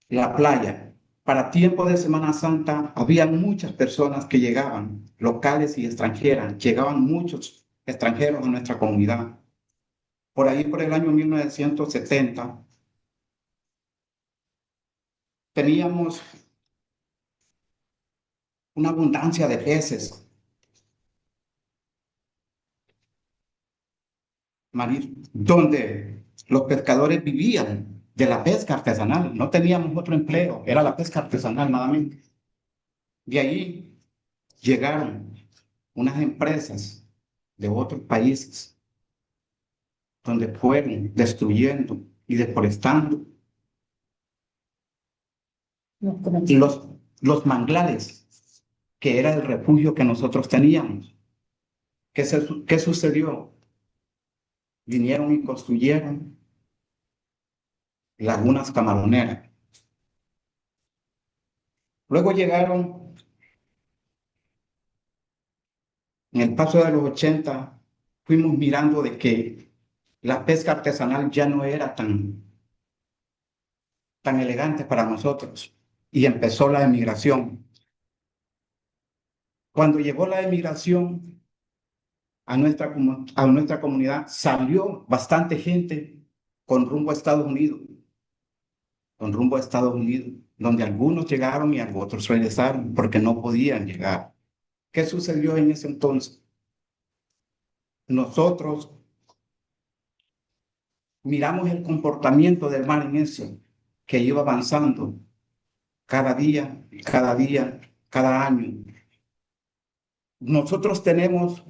la playa. Para tiempo de Semana Santa había muchas personas que llegaban, locales y extranjeras. Llegaban muchos extranjeros a nuestra comunidad. Por ahí, por el año 1970, teníamos una abundancia de peces marinos, donde los pescadores vivían de la pesca artesanal. No teníamos otro empleo, era la pesca artesanal nada más. De ahí llegaron unas empresas de otros países donde fueron destruyendo y deforestando los manglares, que era el refugio que nosotros teníamos. ¿Qué sucedió? Vinieron y construyeron lagunas camaroneras. Luego llegaron, en el paso de los 80, fuimos mirando de que la pesca artesanal ya no era tan elegante para nosotros y empezó la emigración. Cuando llegó la emigración a nuestra comunidad, salió bastante gente con rumbo a Estados Unidos, donde algunos llegaron y otros regresaron porque no podían llegar. ¿Qué sucedió en ese entonces? Nosotros miramos el comportamiento del mar en eso, que iba avanzando cada día, cada año. Nosotros tenemos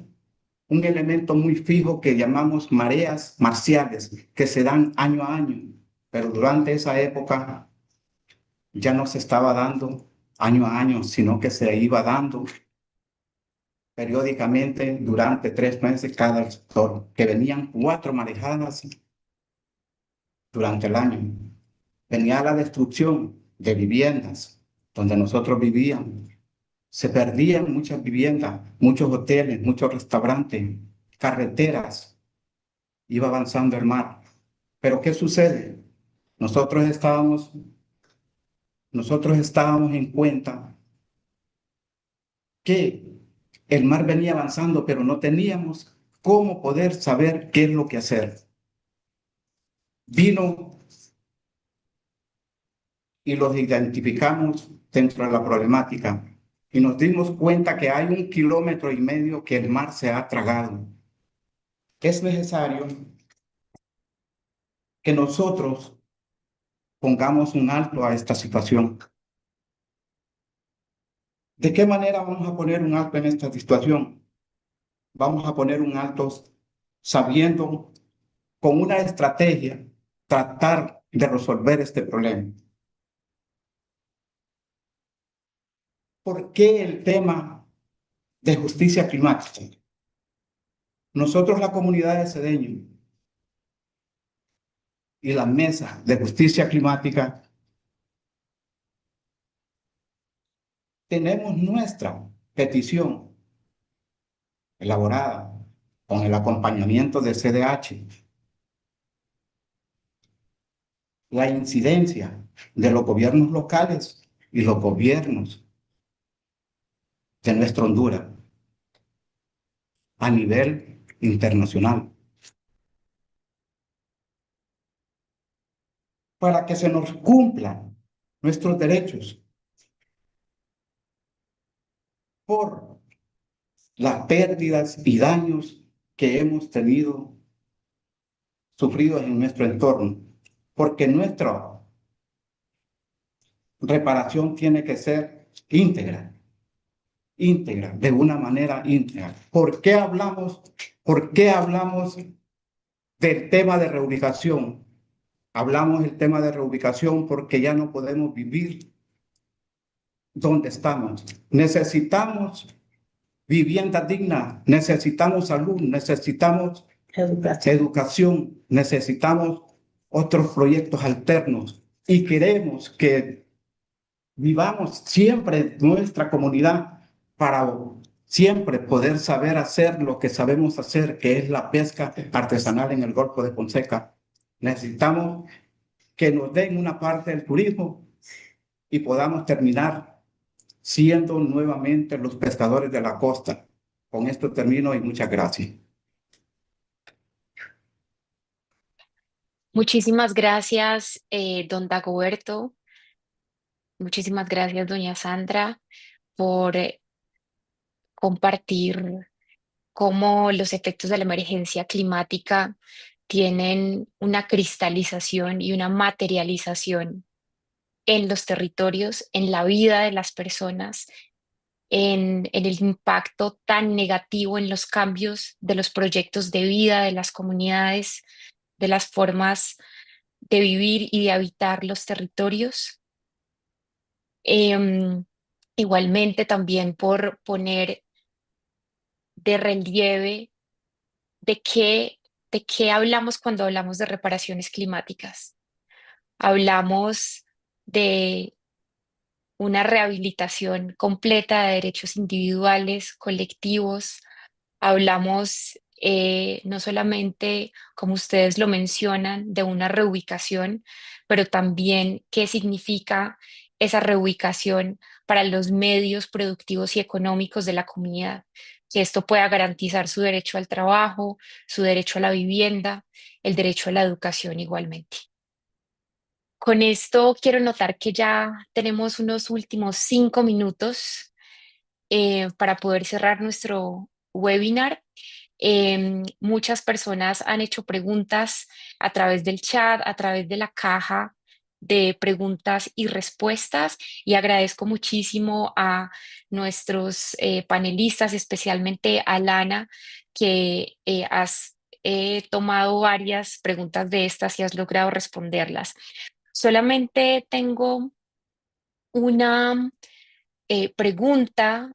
un elemento muy fijo que llamamos mareas marciales, que se dan año a año, pero durante esa época ya no se estaba dando año a año, sino que se iba dando periódicamente durante 3 meses cada sector, que venían 4 marejadas durante el año. Venía la destrucción de viviendas donde nosotros vivíamos. Se perdían muchas viviendas, muchos hoteles, muchos restaurantes, carreteras. Iba avanzando el mar. Pero ¿qué sucede? Nosotros estábamos en cuenta que el mar venía avanzando, pero no teníamos cómo poder saber qué es lo que hacer. Vino y los identificamos dentro de la problemática y nos dimos cuenta que hay 1,5 kilómetros que el mar se ha tragado. Es necesario que nosotros pongamos un alto a esta situación. ¿De qué manera vamos a poner un alto en esta situación? Vamos a poner un alto sabiendo, con una estrategia, tratar de resolver este problema. ¿Por qué el tema de justicia climática? Nosotros, la comunidad de Cedeño y la mesa de justicia climática, tenemos nuestra petición elaborada con el acompañamiento del CDH, la incidencia de los gobiernos locales y los gobiernos de nuestra Honduras a nivel internacional, para que se nos cumplan nuestros derechos por las pérdidas y daños que hemos sufridos en nuestro entorno, porque nuestra reparación tiene que ser íntegra, de una manera íntegra. ¿Por qué hablamos del tema de reubicación? Hablamos del tema de reubicación porque ya no podemos vivir donde estamos. Necesitamos vivienda digna, necesitamos salud, necesitamos educación, necesitamos otros proyectos alternos y queremos que vivamos siempre en nuestra comunidad para siempre poder saber hacer lo que sabemos hacer, que es la pesca artesanal en el Golfo de Fonseca. Necesitamos que nos den una parte del turismo y podamos terminar siendo nuevamente los pescadores de la costa. Con esto termino y muchas gracias. Muchísimas gracias, don Dagoberto. Muchísimas gracias, doña Sandra, por compartir cómo los efectos de la emergencia climática tienen una cristalización y una materialización en los territorios, en la vida de las personas, en el impacto tan negativo en los cambios de los proyectos de vida de las comunidades, de las formas de vivir y de habitar los territorios. Em, Igualmente también por poner de relieve de qué hablamos cuando hablamos de reparaciones climáticas. Hablamos de una rehabilitación completa de derechos individuales, colectivos. Hablamos no solamente, como ustedes lo mencionan, de una reubicación, pero también qué significa esa reubicación para los medios productivos y económicos de la comunidad, que esto pueda garantizar su derecho al trabajo, su derecho a la vivienda, el derecho a la educación igualmente. Con esto quiero notar que ya tenemos unos últimos 5 minutos para poder cerrar nuestro webinar. Muchas personas han hecho preguntas a través del chat, a través de la caja de preguntas y respuestas, y agradezco muchísimo a nuestros panelistas, especialmente a Lana, que has tomado varias preguntas de estas y has logrado responderlas. Solamente tengo una pregunta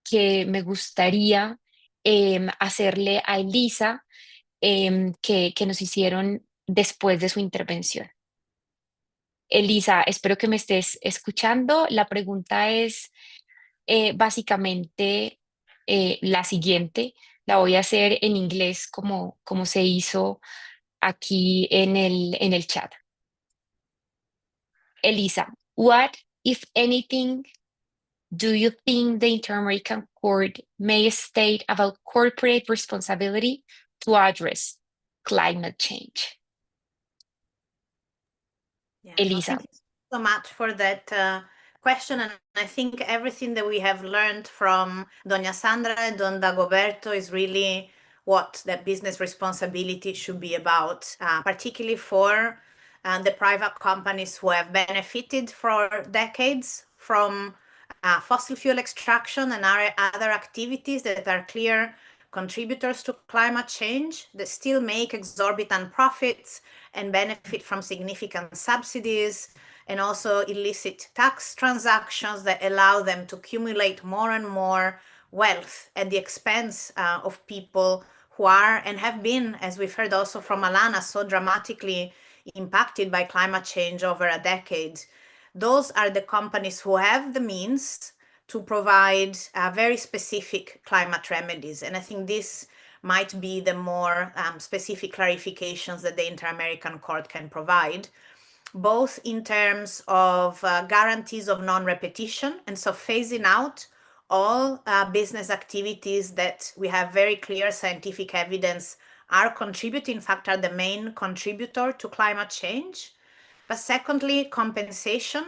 que me gustaría hacerle a Elisa, que nos hicieron después de su intervención. Elisa, espero que me estés escuchando. La pregunta es básicamente la siguiente. La voy a hacer en inglés como se hizo aquí en el chat. Elisa, what, if anything, do you think the Inter-American Court may state about corporate responsibility to address climate change? Yeah, Elisa. So much for that question. And I think everything that we have learned from Doña Sandra and Don Dagoberto is really what that business responsibility should be about, particularly for the private companies who have benefited for decades from fossil fuel extraction and other activities that are clear contributors to climate change, that still make exorbitant profits and benefit from significant subsidies and also illicit tax transactions that allow them to accumulate more and more wealth at the expense of people who are and have been, as we've heard also from Alana, so dramatically impacted by climate change over a decade. Those are the companies who have the means to provide very specific climate remedies. And I think this might be the more specific clarifications that the Inter-American Court can provide, both in terms of guarantees of non-repetition, and so phasing out all business activities that we have very clear scientific evidence are contributing, in fact, are the main contributor to climate change. But secondly, compensation,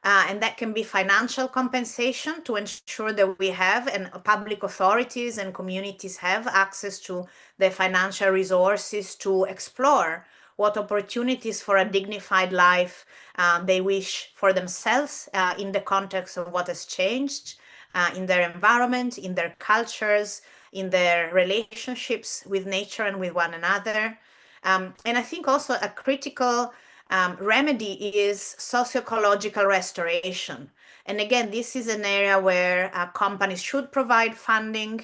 and that can be financial compensation to ensure that we have, and public authorities and communities have access to the financial resources to explore what opportunities for a dignified life they wish for themselves in the context of what has changed in their environment, in their cultures, in their relationships with nature and with one another. And I think also a critical remedy is socio-ecological restoration. And again, this is an area where companies should provide funding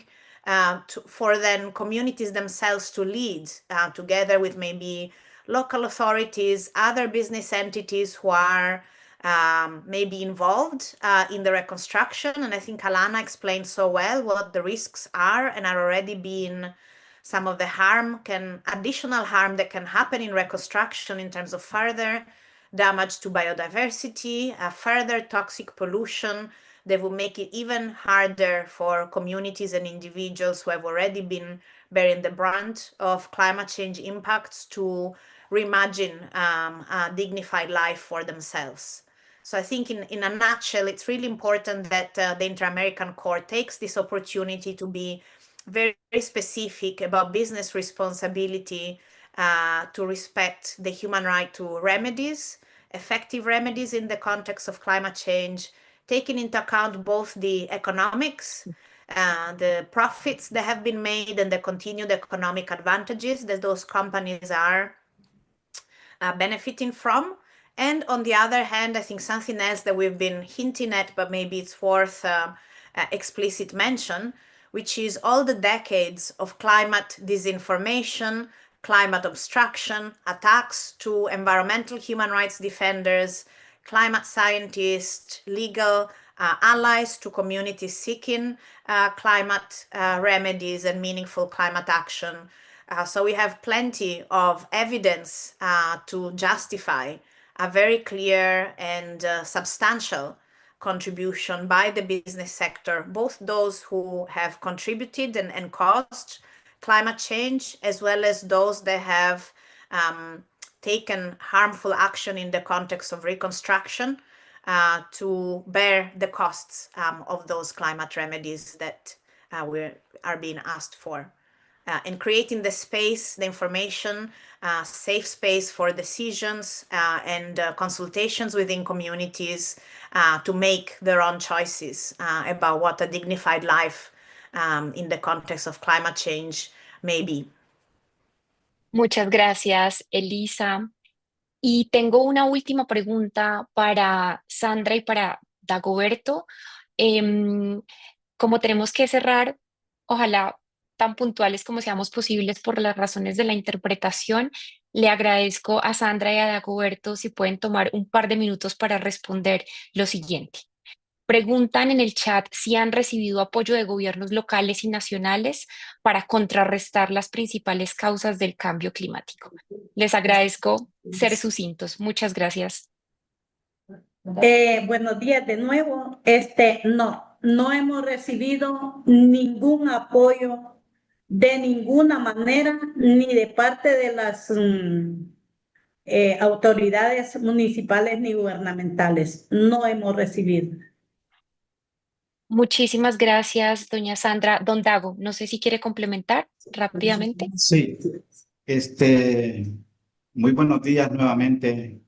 for then communities themselves to lead together with maybe local authorities, other business entities who are maybe involved in the reconstruction. And I think Alana explained so well what the risks are and are already being some of the additional harm that can happen in reconstruction in terms of further damage to biodiversity, further toxic pollution that will make it even harder for communities and individuals who have already been bearing the brunt of climate change impacts to reimagine a dignified life for themselves. So I think in a nutshell, it's really important that the Inter-American Court takes this opportunity to be very, very specific about business responsibility to respect the human right to remedies, effective remedies in the context of climate change, taking into account both the economics, the profits that have been made and the continued economic advantages that those companies are benefiting from. And on the other hand, I think something else that we've been hinting at, but maybe it's worth explicit mention, which is all the decades of climate disinformation, climate obstruction, attacks to environmental human rights defenders, climate scientists, legal allies to communities seeking climate remedies and meaningful climate action. So we have plenty of evidence to justify a very clear and substantial contribution by the business sector, both those who have contributed and caused climate change, as well as those that have taken harmful action in the context of reconstruction to bear the costs of those climate remedies that we are being asked for. And creating the space, the information, safe space for decisions and consultations within communities to make their own choices about what a dignified life in the context of climate change may be. Muchas gracias, Elisa. Y tengo una última pregunta para Sandra y para Dagoberto. Como tenemos que cerrar, ojalá tan puntuales como seamos posibles por las razones de la interpretación, le agradezco a Sandra y a Dagoberto si pueden tomar un par de minutos para responder lo siguiente. Preguntan en el chat si han recibido apoyo de gobiernos locales y nacionales para contrarrestar las principales causas del cambio climático. Les agradezco ser sucintos. Muchas gracias. Buenos días de nuevo. No hemos recibido ningún apoyo de ninguna manera, ni de parte de las autoridades municipales ni gubernamentales. No hemos recibido. Muchísimas gracias, doña Sandra. Don Dago, no sé si quiere complementar rápidamente. Sí, muy buenos días nuevamente.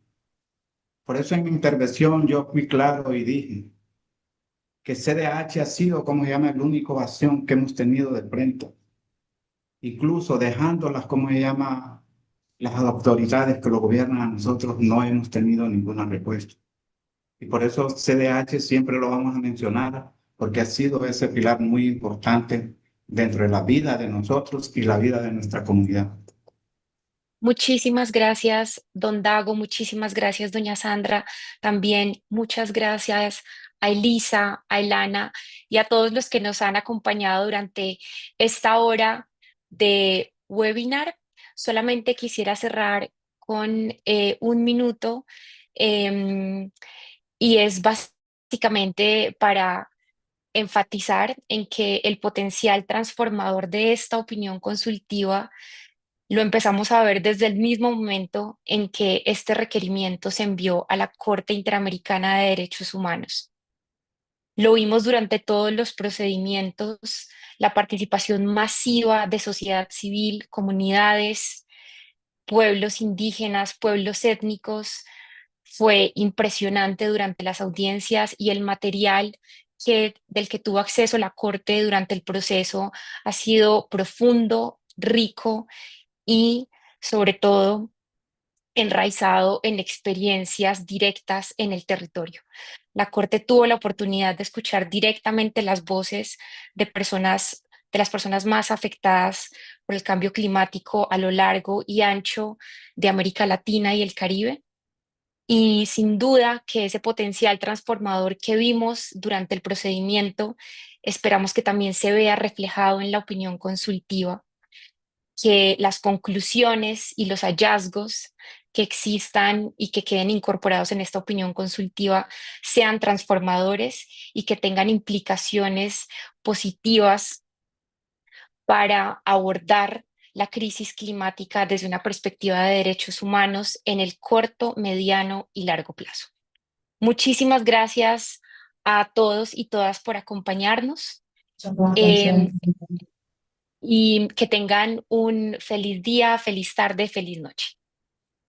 Por eso en mi intervención yo fui claro y dije que CDH ha sido, como se llama, el único acción que hemos tenido de frente, incluso dejándolas, como se llama, las autoridades que lo gobiernan a nosotros, no hemos tenido ninguna respuesta. Y por eso CDH siempre lo vamos a mencionar, porque ha sido ese pilar muy importante dentro de la vida de nosotros y la vida de nuestra comunidad. Muchísimas gracias, don Dago. Muchísimas gracias, doña Sandra. También muchas gracias a Elisa, a Ilana y a todos los que nos han acompañado durante esta hora de webinar. Solamente quisiera cerrar con un minuto y es básicamente para enfatizar en que el potencial transformador de esta opinión consultiva lo empezamos a ver desde el mismo momento en que este requerimiento se envió a la Corte Interamericana de Derechos Humanos. Lo vimos durante todos los procedimientos, la participación masiva de sociedad civil, comunidades, pueblos indígenas, pueblos étnicos, fue impresionante durante las audiencias y el material del que tuvo acceso la Corte durante el proceso ha sido profundo, rico y sobre todo enraizado en experiencias directas en el territorio. La Corte tuvo la oportunidad de escuchar directamente las voces de las personas más afectadas por el cambio climático a lo largo y ancho de América Latina y el Caribe. Y sin duda que ese potencial transformador que vimos durante el procedimiento, esperamos que también se vea reflejado en la opinión consultiva, que las conclusiones y los hallazgos que existan y que queden incorporados en esta opinión consultiva sean transformadores y que tengan implicaciones positivas para abordar la crisis climática desde una perspectiva de derechos humanos en el corto, mediano y largo plazo. Muchísimas gracias a todos y todas por acompañarnos. Y que tengan un feliz día, feliz tarde, feliz noche.